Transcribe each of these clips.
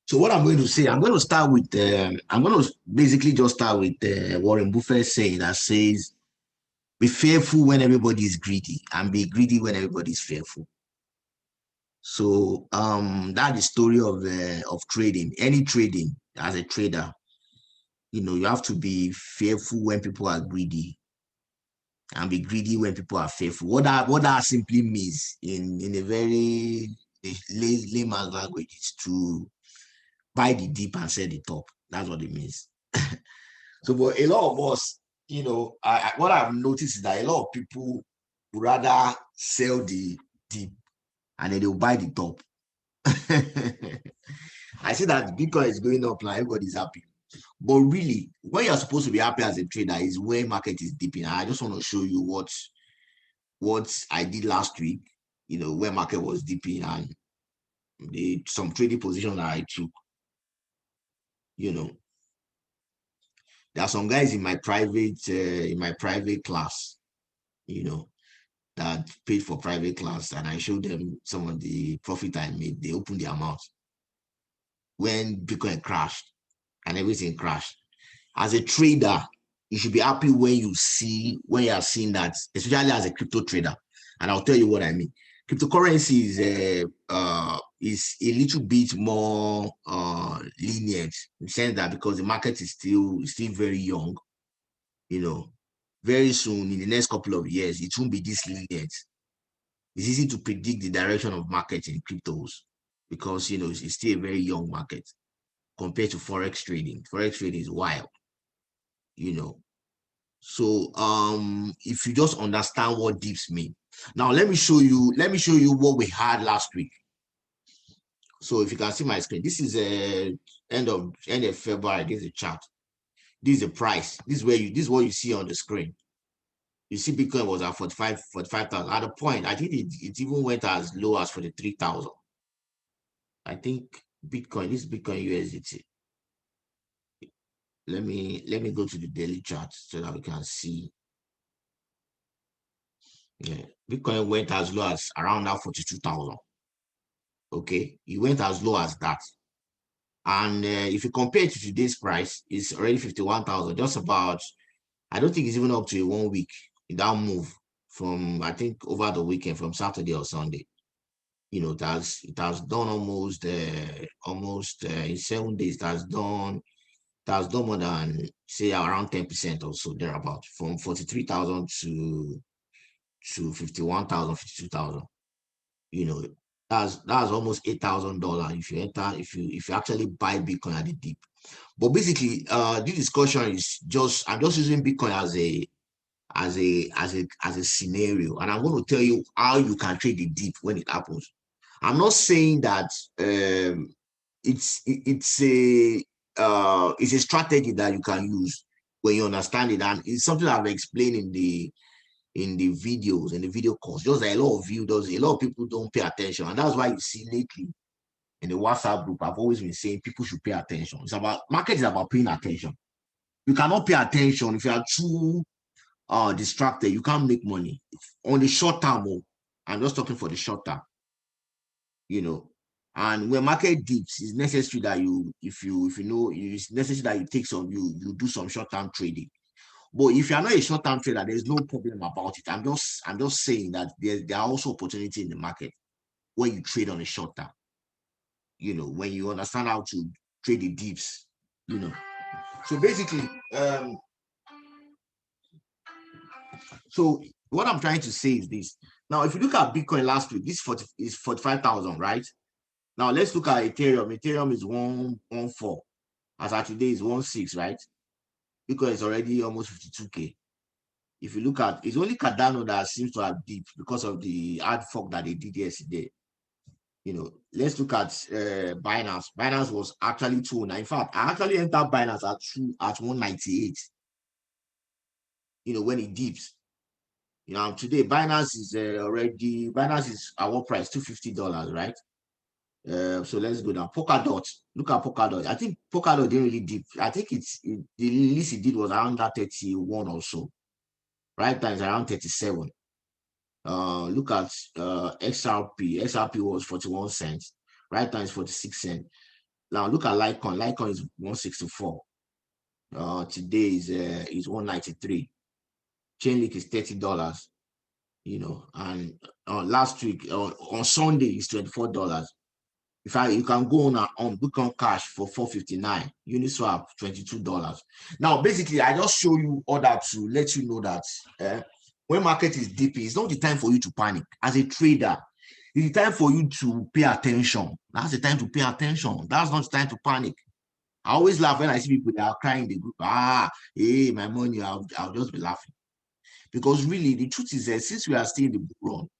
So what I'm going to say, I'm going to start with, I'm going to basically just start with Warren Buffett saying that says, be fearful when everybody is greedy and be greedy when everybody is fearful. So that's the story of trading. Any trading as a trader, you have to be fearful when people are greedy and be greedy when people are fearful. What that simply means in a very layman's language is to buy the deep and sell the top. That's what it means. So, but a lot of us, what I've noticed is that a lot of people would rather sell the deep and then they'll buy the top. I see that Bitcoin is going up now, everybody's happy. But really, when you're supposed to be happy as a trader is when market is dipping. I just want to show you what I did last week, when market was dipping and some trading position that I took, you know. There are some guys in my private class, you know, that paid for private class, and I showed them some of the profit I made. They opened their mouth when Bitcoin crashed and everything crashed. As a trader, you should be happy when you are seeing that, especially as a crypto trader. And I'll tell you what I mean. Cryptocurrency is a little bit more lenient in the sense that because the market is still very young, you know, very soon in the next couple of years, it won't be this lenient. It's easy to predict the direction of market in cryptos because it's still a very young market compared to forex trading. Forex trading is wild, you know. So if you just understand what dips mean. Now let me show you what we had last week. So if you can see my screen, this is a end of February. This is a chart. This is the price. This is what you see on the screen. You see Bitcoin was at 45,000. At the point, I think it even went as low as 43,000. I think this Bitcoin USDT. Let me go to the daily chart so that we can see. Yeah, Bitcoin went as low as around that 42,000. Okay, it went as low as that. And if you compare it to today's price, it's already 51,000. Just about, I don't think it's even up to a 1 week in that move from, I think, over the weekend from Saturday or Sunday. It has done almost in 7 days. It has done more than say around 10% or so thereabout, from 43,000 to 51,000, 52,000. You know, that's almost $8,000 if you enter if you actually buy Bitcoin at the deep. But basically, this discussion is I'm just using Bitcoin as a scenario, and I'm going to tell you how you can trade the deep when it happens. I'm not saying that it's a strategy that you can use when you understand it, and it's something I've explained in the videos, in the video course. Just a lot of you does a lot of people don't pay attention, and that's why you see lately in the WhatsApp group I've always been saying people should pay attention. Market is about paying attention. You cannot pay attention if you are too distracted. You can't make money on the short term. I'm just talking for the short term. you know. And when market dips, it's necessary that it's necessary that you do some short-term trading. But if you are not a short-term trader, there's no problem about it. I'm just saying that there are also opportunity in the market when you trade on a short term. When you understand how to trade the dips, you know. So basically, so what I'm trying to say is this. Now, if you look at Bitcoin last week, this is 45,000, right? Now let's look at Ethereum. Ethereum is 114. As at today is 16, right? Bitcoin is already almost 52K. If you look at, it's only Cardano that seems to have dipped because of the hard fork that they did yesterday. Let's look at Binance. Binance was actually 209. In fact, I actually entered Binance at 198. When it dips. Today Binance is at what price? $250, right? So let's go down. Polkadot. Look at Polkadot. I think Polkadot didn't really dip. I think the least it did was around that 31 or so. Right now it's around 37. Look at XRP. XRP was 41 cents. Right now it's 46 cents. Now look at Litecoin. Litecoin is 164. Today is 193. Chainlink is $30. And last week on Sunday is $24. In fact, you can go on Bitcoin Cash for $4.59. Uniswap $22. Now, basically, I just show you all that to let you know that when market is dipping, it's not the time for you to panic. As a trader, it's the time for you to pay attention. That's the time to pay attention. That's not the time to panic. I always laugh when I see people that are crying in the group. Hey, my money, I'll just be laughing. Because really, the truth is that since we are still in the bull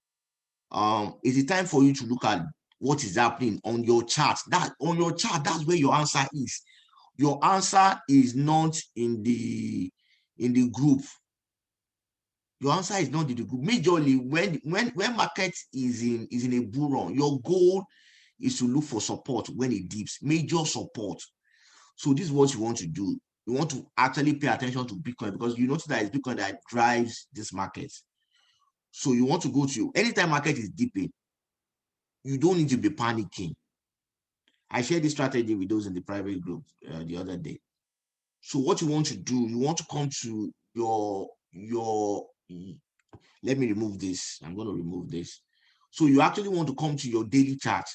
run, it's the time for you to look at what is happening on your chart. That's where your answer is. Your answer is not in the group. Your answer is not in the group. Majorly, when market is in a bull run, your goal is to look for support when it dips, major support. So this is what you want to do. You want to actually pay attention to Bitcoin because you notice that it's Bitcoin that drives this market. So you want to go to anytime market is dipping, you don't need to be panicking. I shared this strategy with those in the private group the other day. So what you want to do, you want to come to your let me remove this. I'm going to remove this. So you actually want to come to your daily chart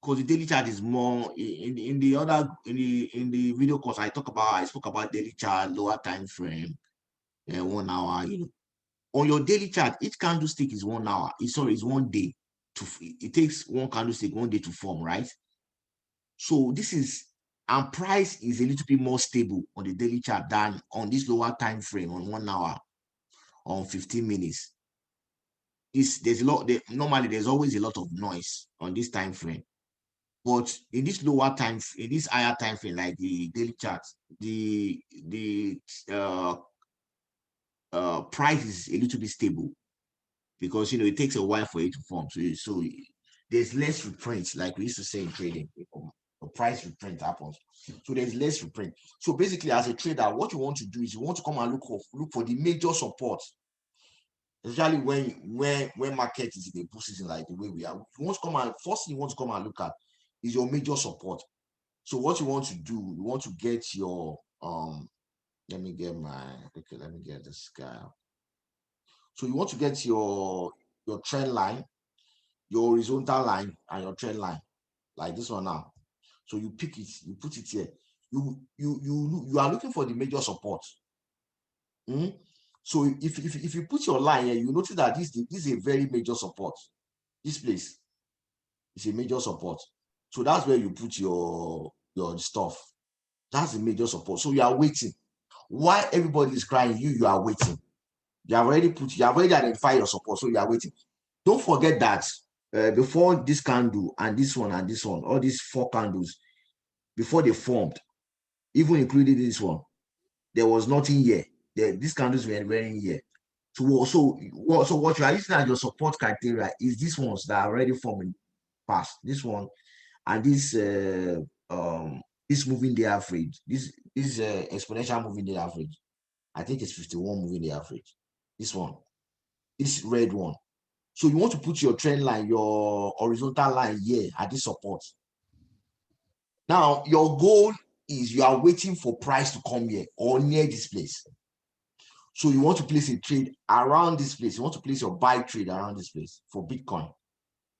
because the daily chart is more in the video course I spoke about daily chart, lower time frame, 1 hour. On your daily chart, each candlestick is 1 hour. It's 1 day it takes one candlestick 1 day to form, right? So this is, and price is a little bit more stable on the daily chart than on this lower time frame on 1 hour, on 15 minutes. Normally there's always a lot of noise on this time frame. But in this higher time frame, like the daily chart, the price is a little bit stable because it takes a while for it to form. So there's less reprint, like we used to say in trading. The price reprint happens, so there's less reprint. So basically, as a trader, what you want to do is you want to come and look for the major support, especially when market is in a bull season like the way we are. You want to come and first thing you want to come and look at is your major support. So what you want to do, you want to get your let me get this guy. So you want to get your trend line, your horizontal line, and your trend line, like this one now. So you pick it, you put it here. You are looking for the major support. So if you put your line here, you notice that this is a very major support. This place is a major support. So that's where you put your stuff. That's the major support. So you are waiting. While everybody is crying, you are waiting. You have already identified your support, so you are waiting. Don't forget that before this candle and this one, all these 4 candles, before they formed, even including this one, there was nothing here. These candles were in here. So what you are using as your support criteria is these ones that are already forming past this one, and this moving day average, this exponential moving day average. I think it's 51 moving day average. This one, this red one. So you want to put your trend line, your horizontal line here at this support. Now, your goal is you are waiting for price to come here or near this place. So you want to place a trade around this place. You want to place your buy trade around this place for Bitcoin.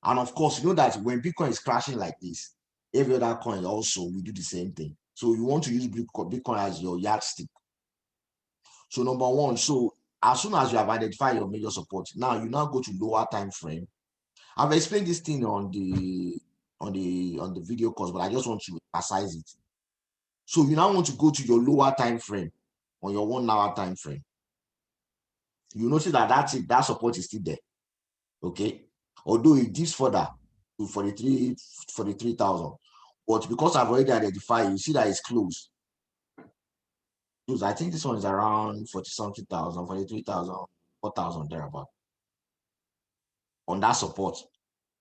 And of course, you know that when Bitcoin is crashing like this, every other coin also will do the same thing. So you want to use Bitcoin as your yardstick. So number one, so as soon as you have identified your major support, now you now go to lower time frame. I've explained this thing on the video course, but I just want to emphasize it. So you now want to go to your lower time frame on your 1 hour time frame. You notice that support is still there. Okay, although it dips further to 43,000, but because I've already identified, you see that it's close. I think this one is around 40-something thousand, 43,000, 4,000 thereabout. On that support,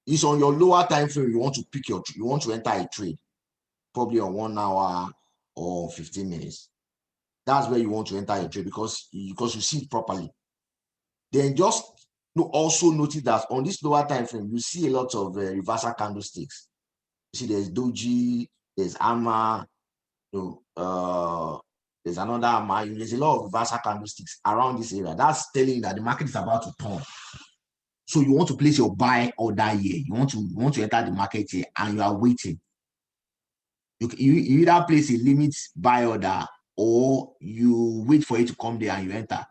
it's on your lower time frame. You want to enter a trade, probably on 1 hour or 15 minutes. That's where you want to enter a trade because you see it properly. Then just also notice that on this lower time frame, you see a lot of reversal candlesticks. You see there's doji, there's AMA, there's another AMA. There's a lot of reversal candlesticks around this area. That's telling you that the market is about to turn. So you want to place your buy order here. You want to enter the market here, and you are waiting. You either place a limit buy order, or you wait for it to come there and you enter.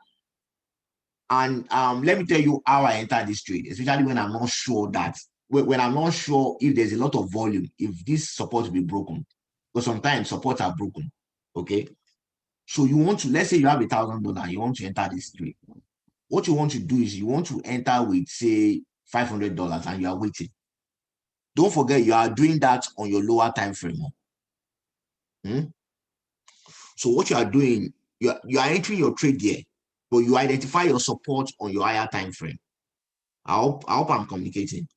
And let me tell you how I enter this trade, especially when I'm not sure that when I'm not sure if there's a lot of volume, if this support will be broken, because sometimes supports are broken. Okay, so you want to, let's say you have $1,000, you want to enter this trade. What you want to do is you want to enter with, say, $500, and you are waiting. Don't forget, you are doing that on your lower time frame. So what you are doing, you are entering your trade here, but you identify your support on your higher time frame. I hope I'm communicating.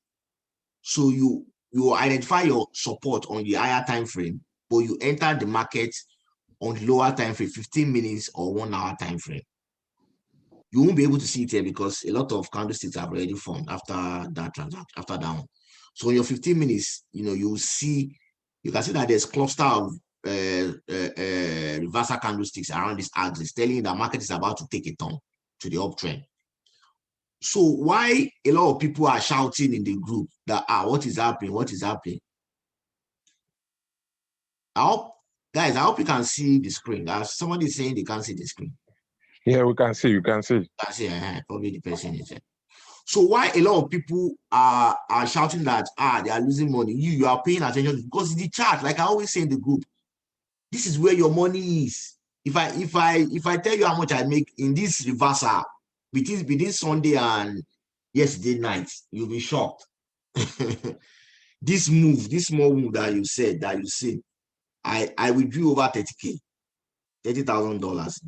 So you identify your support on the higher time frame, but you enter the market on the lower time frame, 15 minutes or 1 hour time frame. You won't be able to see it here because a lot of candlesticks have already formed after that transaction, after that one. So in your 15 minutes, you can see that there's cluster of reversal candlesticks around this axis, telling you that market is about to take a turn to the uptrend. So why a lot of people are shouting in the group that what is happening? What is happening? Guys, I hope you can see the screen. Somebody is saying they can't see the screen. Yeah, we can see. You can see. Can see. Probably the person is there. So why a lot of people are shouting that they are losing money? You are paying attention because it's the chart. Like I always say in the group, this is where your money is. If I tell you how much I make in this reversal between Sunday and yesterday night, you'll be shocked. This small move that you said, that you see, I withdrew over 30K, $30,000.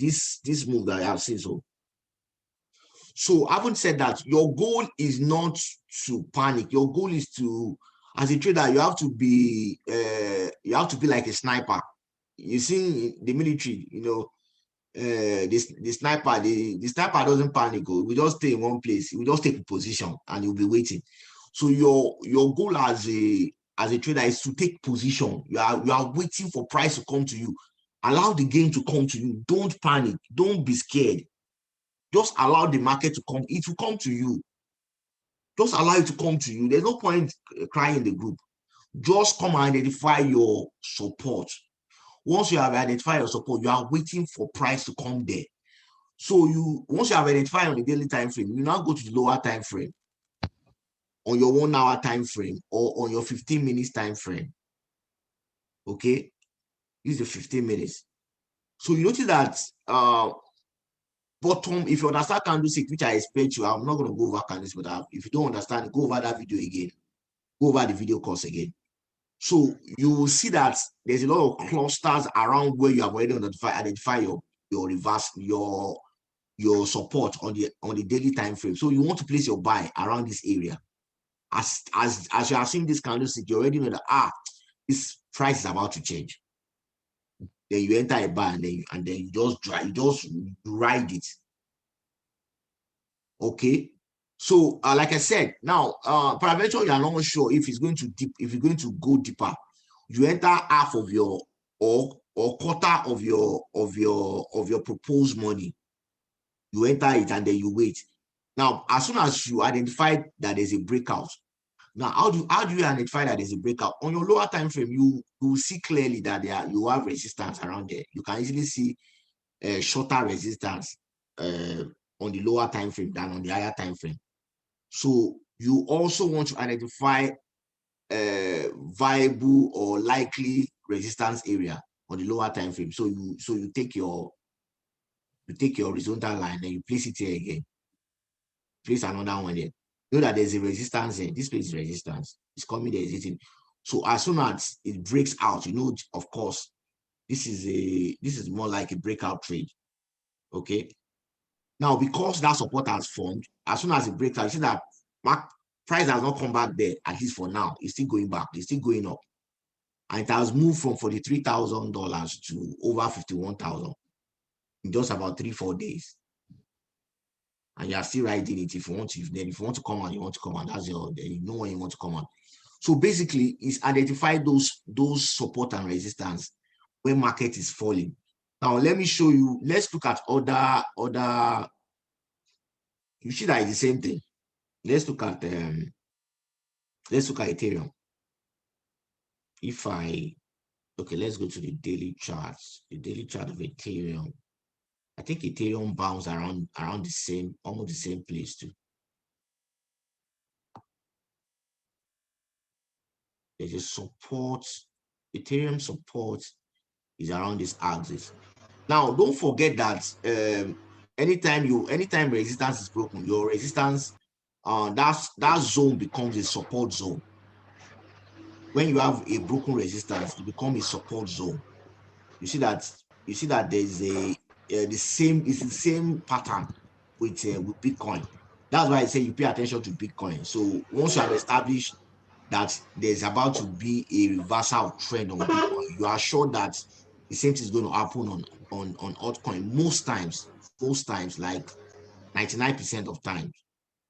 This move that I have seen. So having said that, your goal is not to panic. Your goal is to, as a trader, you have to be like a sniper. You see the military, the sniper doesn't panic. We just stay in one place. We just take a position and you'll be waiting. So your goal as a trader is to take position. You are waiting for price to come to you. Allow the game to come to you. Don't panic. Don't be scared. Just allow the market to come. It will come to you. Just allow it to come to you. There's no point crying in the group. Just come and identify your support. Once you have identified your support, you are waiting for price to come there. So once you have identified on the daily time frame, you now go to the lower time frame, on your 1 hour time frame, or on your 15 minutes time frame. Okay, this is the 15 minutes. So you notice that bottom, if you understand candlestick, which I expect you, I'm not going to go over candlestick, but if you don't understand, go over that video again. Go over the video course again. So you will see that there's a lot of clusters around where you have already identify your reverse, your support on the daily time frame. So you want to place your buy around this area. As you are seeing this candlestick, you already know that this price is about to change. Then you enter a buy and then you just ride it. Okay. So like I said, now peradventure you are not sure if it's going to go deeper. You enter half of your or quarter of your proposed money. You enter it and then you wait. Now, as soon as you identify that there's a breakout, now how do you identify that there's a breakout? On your lower time frame, you will see clearly that you have resistance around there. You can easily see shorter resistance on the lower time frame than on the higher time frame. So you also want to identify viable or likely resistance area on the lower time frame. So you take your horizontal line and you place it here again. Place another one there. You know that there's a resistance here. This place is resistance. It's coming there, is hitting. So as soon as it breaks out, of course, this is more like a breakout trade. Okay. Now, because that support has formed, as soon as it breaks out, you see that price has not come back there, at least for now. It's still going back. It's still going up. And it has moved from $43,000 to over $51,000 in just about 3-4 days. And you are still riding it. If you want to come on, you want to come on. That's you know when you want to come on. So basically, it's identify those support and resistance when market is falling. Now, let me show you. Let's look at other. You see that it's the same thing. Let's look at Ethereum. If I okay, let's go to the daily charts. The daily chart of Ethereum. I think Ethereum bounce around the same, almost the same place too. There's a support. Ethereum support is around this axis. Now, don't forget that anytime resistance is broken, your resistance, that zone becomes a support zone. When you have a broken resistance, it becomes a support zone. You see that there's it's the same pattern with Bitcoin. That's why I say you pay attention to Bitcoin. So once you have established that there's about to be a reversal of trend on Bitcoin, you are sure that the same thing is going to happen on altcoin. Most times, like 99% of times,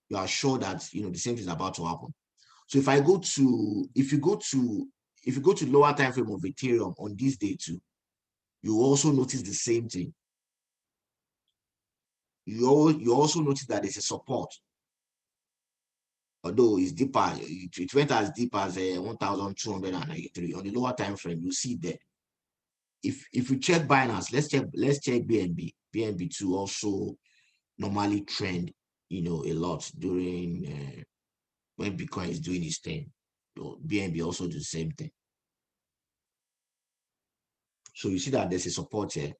you are sure that the same thing is about to happen. So if you go to lower time frame of Ethereum on this day too, you also notice the same thing. You also notice that there's a support, although it's deeper. It went as deep as 1,293 on the lower time frame. You see there. If you check Binance, let's check BNB. BNB too also normally trend, a lot during when Bitcoin is doing its thing. So BNB also do the same thing. So you see that there's a support here.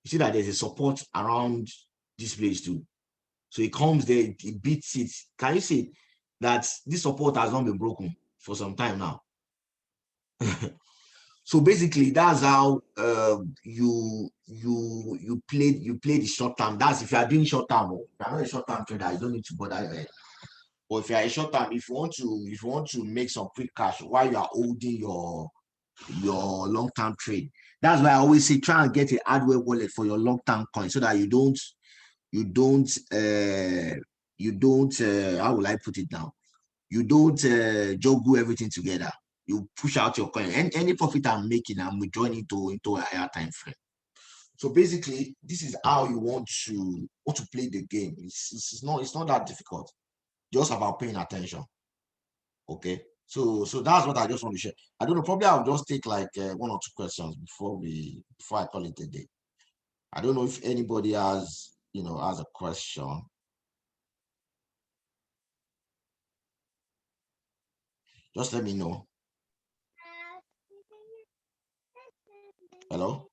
You see that there's a support around this place too. So it comes there, it beats it. Can you see that this support has not been broken for some time now? So basically, that's how you play the short term. That's if you are doing short term. If you are not a short term trader, you don't need to bother your head. But if you are a short term, if you want to make some quick cash while you are holding your long term trade, that's why I always say try and get a hardware wallet for your long term coin so that you don't how will I put it now? You don't juggle everything together. You push out your coin. And any profit I'm making, I'm withdrawing into a higher time frame. So basically, this is how you want to play the game. It's not that difficult. Just about paying attention. Okay. So that's what I just want to share. I don't know. Probably I'll just take like one or two questions before I call it a day. I don't know if anybody has a question. Just let me know. Hello?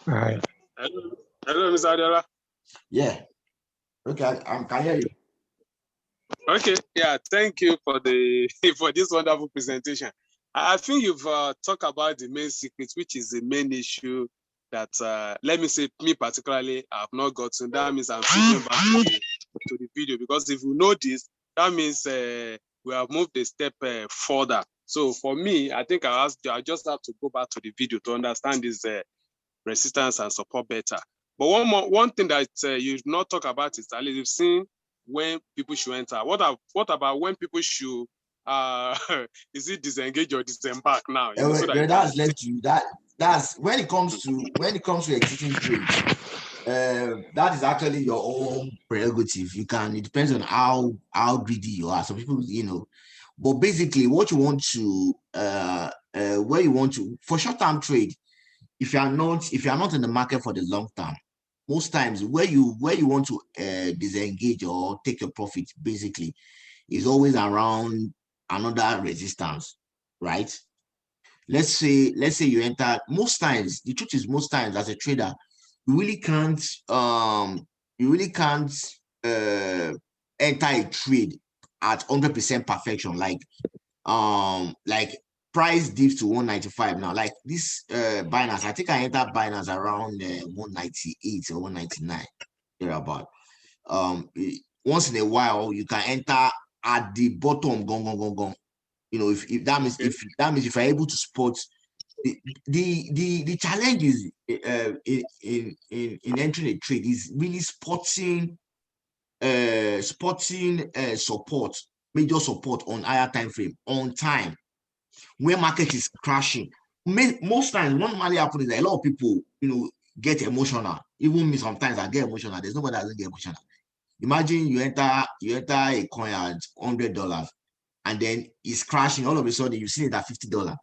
Hi. Hello, Mr. Adela. Yeah. Okay, I can hear you. Okay, yeah, thank you for this wonderful presentation. I think you've talked about the main secret, which is the main issue that, let me say, me particularly, I've not gotten. That means I'm feeding back to the video, because if you know this, that means we have moved a step further. So for me, I think I just have to go back to the video to understand this resistance and support better. But one thing that you've not talked about is that you've seen when people should enter. What about when people should is it disengage or disembark now? So that's left to you. That's when it comes to exiting trades. That is actually your own prerogative. You can. It depends on how greedy you are. Some people, but basically, what you want to where you want to for short-term trade. If you are not in the market for the long term, most times where you want to disengage or take your profit basically is always around another resistance, right? Let's say you enter. Most times, the truth is, most times as a trader, you really can't enter a trade at 100% perfection. Like price dips to 195 now. Like this Binance, I think I entered Binance around 198 or 199 thereabout. Once in a while you can enter at the bottom, gone. You know, if that means if you're able to spot the challenge is in entering a trade is really spotting support, major support on higher time frame on time when market is crashing. Most times, what normally happens is that a lot of people, get emotional. Even me, sometimes I get emotional. There's nobody that doesn't get emotional. Imagine you enter a coin at $100 and then it's crashing. All of a sudden, you see it at $50.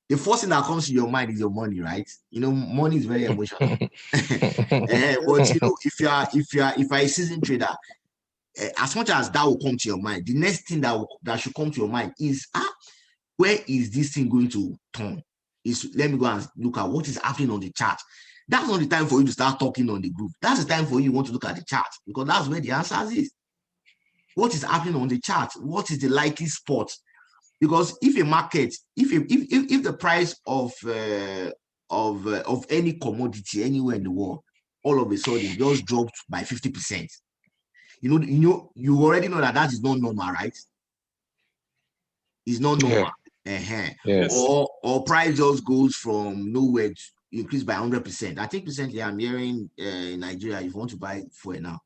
The first thing that comes to your mind is your money, right? Money is very emotional. But if you are a seasoned trader, as much as that will come to your mind, the next thing that should come to your mind is where is this thing going to turn? Let me go and look at what is happening on the chart. That's not the time for you to start talking on the group. That's the time for you want to look at the chart because that's where the answers is. What is happening on the chart? What is the likely spot? Because if a market, if the price of any commodity anywhere in the world all of a sudden just dropped by 50%, you already know that is not normal, right? It's not normal. Yes. Or price just goes from nowhere to increase by 100%. I think recently I'm hearing in Nigeria, if you want to buy fuel now,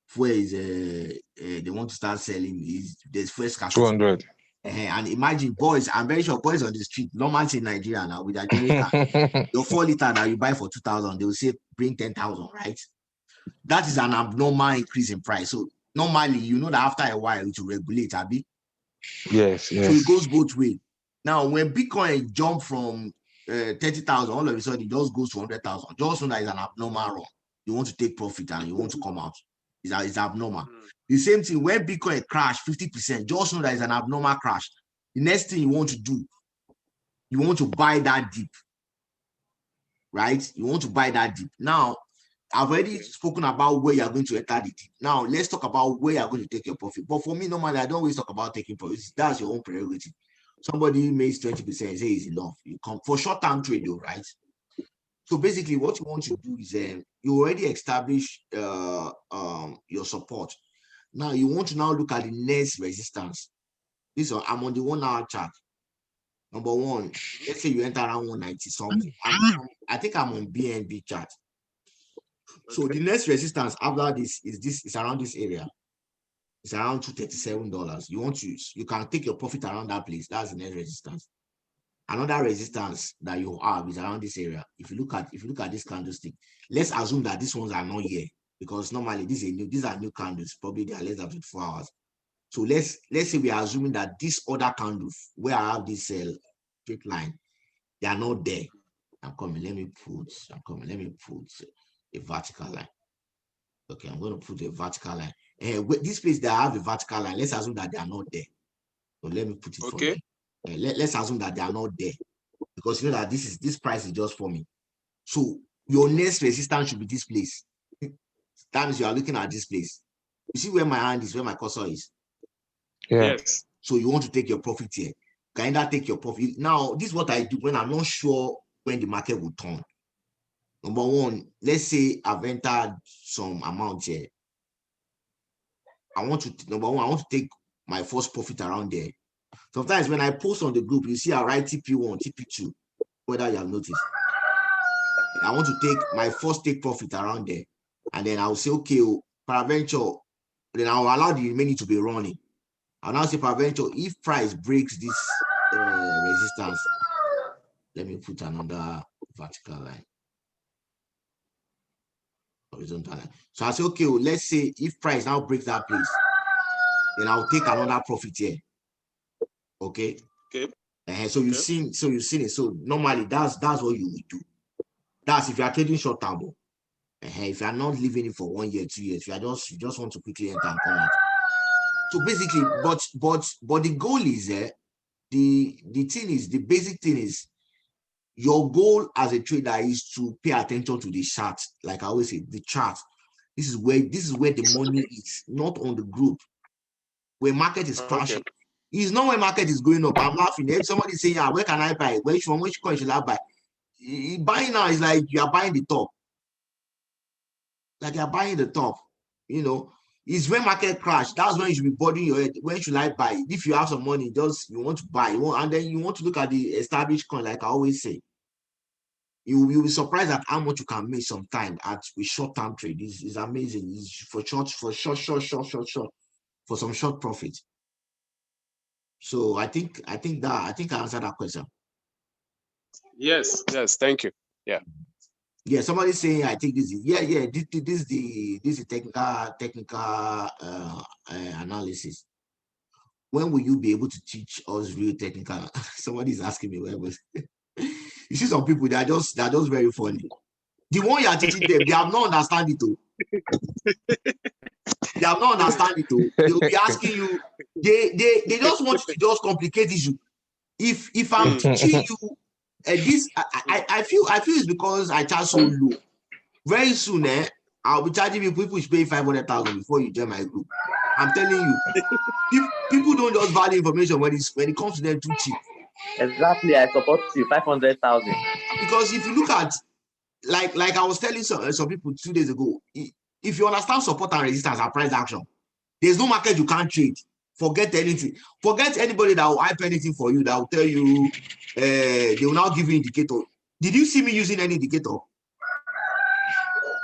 fuel is they want to start selling there's fuel scarcity. 200. And imagine boys, I'm very sure boys on the street, normally in Nigeria now with a generator, your 4 liter that you buy for 2,000, they will say bring 10,000, right? That is an abnormal increase in price. So normally, that after a while it will regulate, Abi. Yes. So it goes both ways. Now, when Bitcoin jumped from 30,000, all of a sudden it just goes to 100,000. Just know that it's an abnormal run. You want to take profit and you want to come out. It's abnormal. The same thing when Bitcoin crashed 50%, just know that it's an abnormal crash. The next thing you want to do, you want to buy that dip, right? You want to buy that dip. Now, I've already spoken about where you're going to enter the dip. Now, let's talk about where you're going to take your profit. But for me, normally, I don't always talk about taking profits. That's your own prerogative. Somebody makes 20%, say it's enough. You come for short-term trade, though, right? So basically, what you want to do is you already establish your support. Now you want to now look at the next resistance. I'm on the 1 hour chart. Number one, let's say you enter around 190 something. I think I'm on BNB chart. So the next resistance after this is around this area. It's around $237. You can take your profit around that place. That's the next resistance. Another resistance that you have is around this area. If you look at this candlestick, let's assume that these ones are not here because normally these are new candles. Probably they are less than 24 hours. So let's say we are assuming that these other candles where I have this straight line, they are not there. I'm coming. Let me put a vertical line. Okay, I'm going to put a vertical line. This place they have a vertical line. Let's assume that they are not there. So let me put it for you. Let's assume that they are not there because you know that this price is just for me. So your next resistance should be this place. That means you are looking at this place. You see where my hand is, where my cursor is. Yes. So you want to take your profit here. You can either take your profit. Now, this is what I do when I'm not sure when the market will turn. Number one, let's say I've entered some amount here. I want to take my first profit around there. Sometimes when I post on the group, you see I write TP1, TP2, whether you have noticed. I want to take my first take profit around there. And then I'll say, okay, paraventure, then I'll allow the remaining to be running. I'll now say paraventure, if price breaks this resistance, let me put another vertical line. Horizontal line. So I say, okay, let's say if price now breaks that place, then I'll take another profit here. Okay. So you've seen it. So normally that's what you would do. That's if you are trading short term. If you are not leaving it for 1 year, 2 years, you just want to quickly enter and come out. So basically, but the goal is the basic thing is your goal as a trader is to pay attention to the chart. Like I always say, the chart. This is where the money is, not on the group. Where market is crashing. It's not when market is going up. I'm laughing. If somebody saying, yeah, where can I buy? Which coin should I buy? Buying now is like you are buying the top. Like you're buying the top, It's when market crash. That's when you should be bothering your head. When should I buy? If you have some money, just you want to buy, and then you want to look at the established coin, like I always say. You'll be surprised at how much you can make sometime at a short-term trade. It's amazing. It's for short, for some short profit. So I think I answered that question. Yes, thank you. Yeah, somebody saying I think this is this is technical analysis. When will you be able to teach us real technical? Somebody is asking me where was you see some people they're just very funny. The one you are teaching them, they have not understand it too. They have not understand it too. They will be asking you, they just want you to just complicate issue. If I'm teaching you this, I feel it's because I charge so low. Very soon, I'll be charging people should pay 500,000 before you join my group. I'm telling you, people don't just value information when it comes to them too cheap. Exactly, I support you. 500,000. Because if you look at like I was telling some people 2 days ago, if you understand support and resistance and price action, there's no market you can't trade. Forget anything. Forget anybody that will hype anything for you, that will tell you they will now give you indicator. Did you see me using any indicator?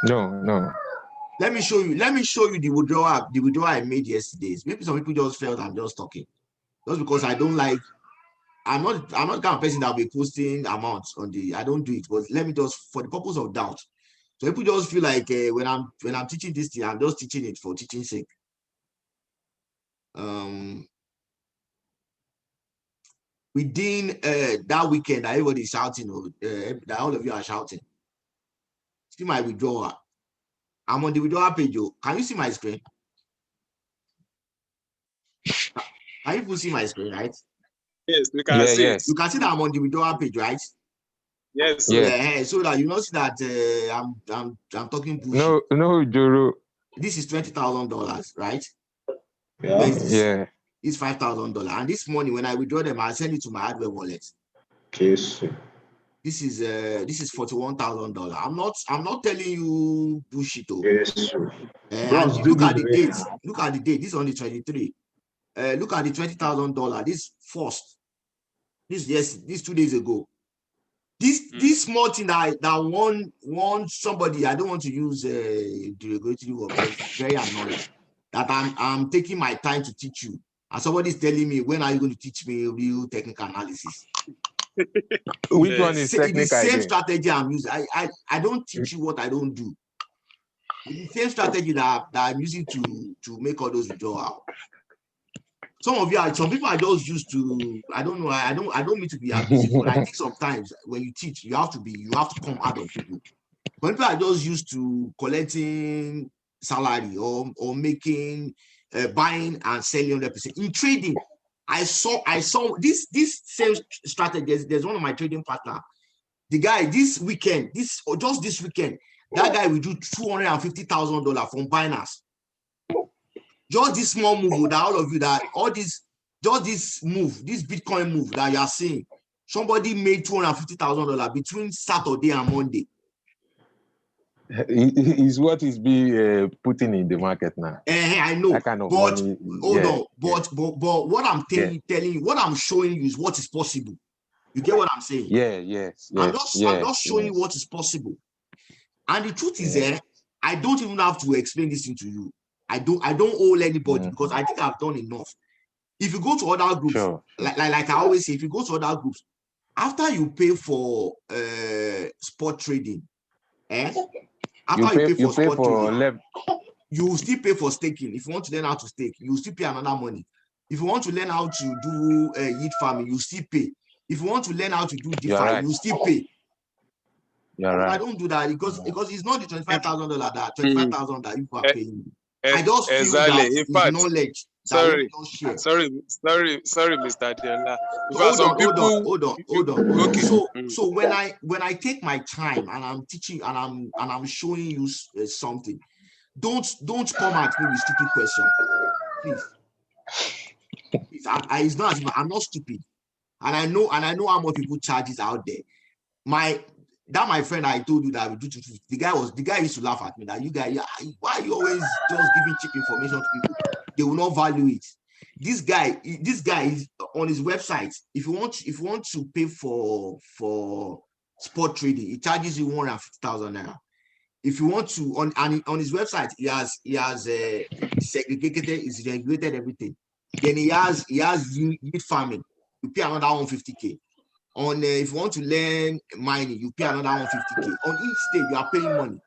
No. Let me show you the withdrawal I made yesterday. Maybe some people just felt I'm just talking. Just because I don't like, I'm not the kind of person that will be posting amounts on I don't do it, but let me just, for the purpose of doubt. So people just feel like when I'm teaching this thing, I'm just teaching it for teaching sake. Within that weekend, everybody is shouting, that all of you are shouting. See my withdrawal. I'm on the withdrawal page. Can you see my screen? Can you see my screen, right? Yes, we can see it. You can see that I'm on the withdrawal page, right? Yes. Yeah. So that you know see that I'm talking bullshit. No, Joro. This is $20,000, right? Yeah. Yeah. It's $5,000, and this money when I withdraw them, I send it to my hardware wallet. Yes. This is $41,000. I'm not telling you bullshit. Yes. And look at the date. Look at the date. This is on the 23. Look at the $20,000. This first. This 2 days ago. This small thing that one somebody, I don't want to use derogatory word, but it's very annoying that I'm taking my time to teach you, and somebody is telling me, when are you going to teach me real technical analysis? Which one is technical? The same strategy I'm using. I don't teach you what I don't do. It's the same strategy that I'm using to make all those withdrawals. Some people are just used to, I don't know, I don't mean to be abusive, but I think sometimes when you teach, you have to come out of people. When people are just used to collecting salary or making buying and selling 100%. In trading, I saw this same strategy. There's one of my trading partner. The guy this weekend, just this weekend, that guy will do $250,000 from Binance. Just this small move that all of you this move, this Bitcoin move that you are seeing, somebody made $250,000 between Saturday and Monday. Is what is being putting in the market now. I know, that kind of but money, hold on, but what I'm telling you, what I'm showing you is what is possible. You get what I'm saying? I'm just showing you what is possible. And the truth is, I don't even have to explain this thing to you. I don't owe anybody because I think I've done enough. If you go to other groups, like I always say, if you go to other groups, after you pay for spot trading, after you pay for spot trading, you still pay for staking. If you want to learn how to stake, you still pay another money. If you want to learn how to do yield farming, you still pay. If you want to learn how to do DeFi, you still pay. Right. I don't do that because it's not the $25,000 that $25,000 that you are paying. I just feel that it's knowledge. Sorry, Mr. Adela. Hold on. Okay. So when I take my time and I'm teaching and I'm showing you something, don't come at me with stupid questions, please. It's not. I'm not stupid, and I know how much people charges out there. that my friend I told you that I would do 250. The guy used to laugh at me that you guys, why are you always just giving cheap information to people? They will not value it. This guy is on his website. If you want to pay for spot trading, it charges you 150,000 naira. If you want to on his website, he has segregated everything. Then he has yield farming. You pay another 150K. On if you want to learn mining, you pay another 150K. On each stage, you are paying money.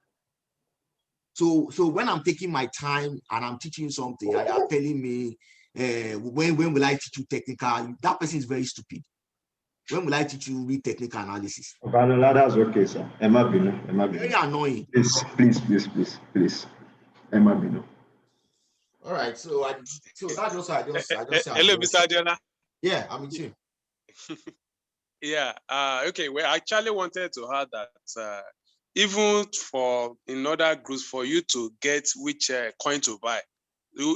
So when I'm taking my time and I'm teaching you something, and you're telling me when will I teach you technical? That person is very stupid. When will I teach you real technical analysis? That's okay, sir. Emma Bino. Very annoying. Please. Emma Bino. All right, so that's just I just hello, Mr. Adiola. Yeah, I'm with you. Yeah. Okay. Well, I actually wanted to add that even in other groups for you to get which coin to buy,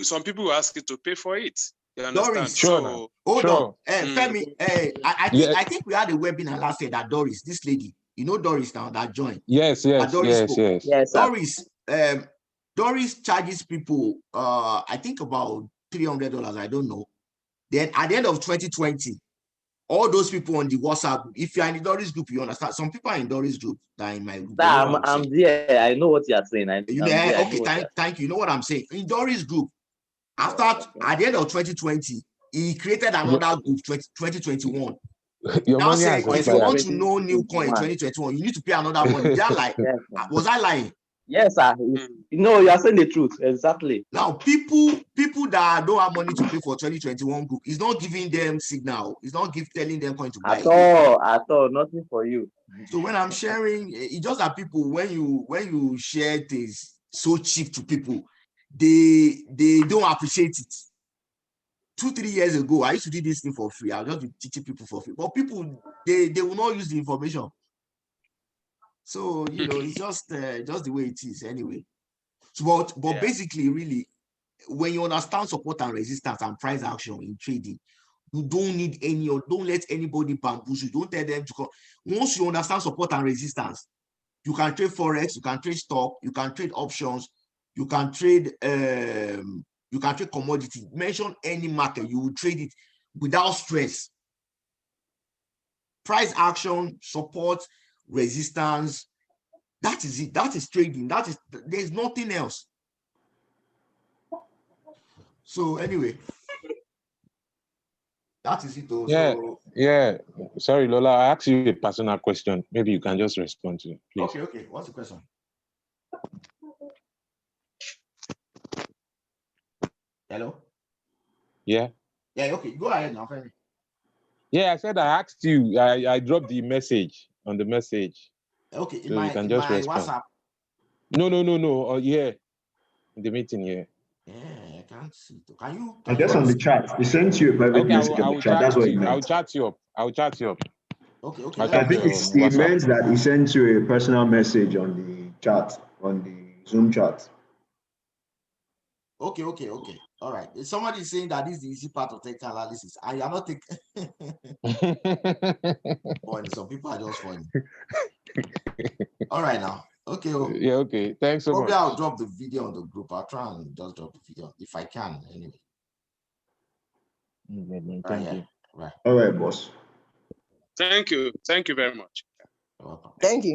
some people will ask you to pay for it. You understand? Doris, so hold on. Femi, I think we had a webinar last year that Doris, this lady, you know Doris now that joined. Yes. Doris, Doris charges people I think about $300, I don't know. Then at the end of 2020, all those people on the WhatsApp, if you're in the Doris group, you understand. Some people are in Doris group that are in my group. I'm there. I know what you're saying. Thank you. You know what I'm saying. In Doris group, at the end of 2020, he created another group, 2021. Your now money saying, has if you want to know new coin 2021, you need to pay another money. They are like, was I lying? Yes, sir. No, you are saying the truth. Exactly. Now, people that don't have money to pay for 2021 group, it's not giving them signal. It's not telling them coin to buy. At all. Nothing for you. So when I'm sharing, it's just that people, when you share things so cheap to people, they don't appreciate it. 2-3 years ago, I used to do this thing for free. I was just teaching people for free, but people they will not use the information. So it's just the way it is anyway. So, but basically, really, when you understand support and resistance and price action in trading, you don't need any or don't let anybody bamboozle you. Don't tell them to come. Once you understand support and resistance, you can trade forex, you can trade stock, you can trade options, you can trade commodity. Mention any market, you will trade it without stress. Price action, support, resistance. That is it. That is trading. There's nothing else. So anyway, that is it. Also. Yeah. Sorry, Lola. I asked you a personal question. Maybe you can just respond to it, please. Okay. What's the question? Hello? Yeah. Yeah, okay. Go ahead now, Femi. Yeah, I said I asked you. I dropped the message on the message. Okay, so you can just respond. WhatsApp. No. Yeah. In the meeting here. Yeah, I can't see. Can you? I guess on the chat. He sent you a private message on the chat. That's what he meant. I'll chat you up. Okay. I think he meant that he sent you a personal message on the chat, on the Zoom chat. Okay. All right. Somebody is saying that this is the easy part of technical analysis, and you are not taking. Funny. Some people are just funny. All right now. Okay. Yeah. Okay. Thanks so much. Probably I'll drop the video on the group. I'll try and just drop the video if I can. Anyway. Thank you. Right. All right, boss. Thank you very much. You're welcome. Thank you.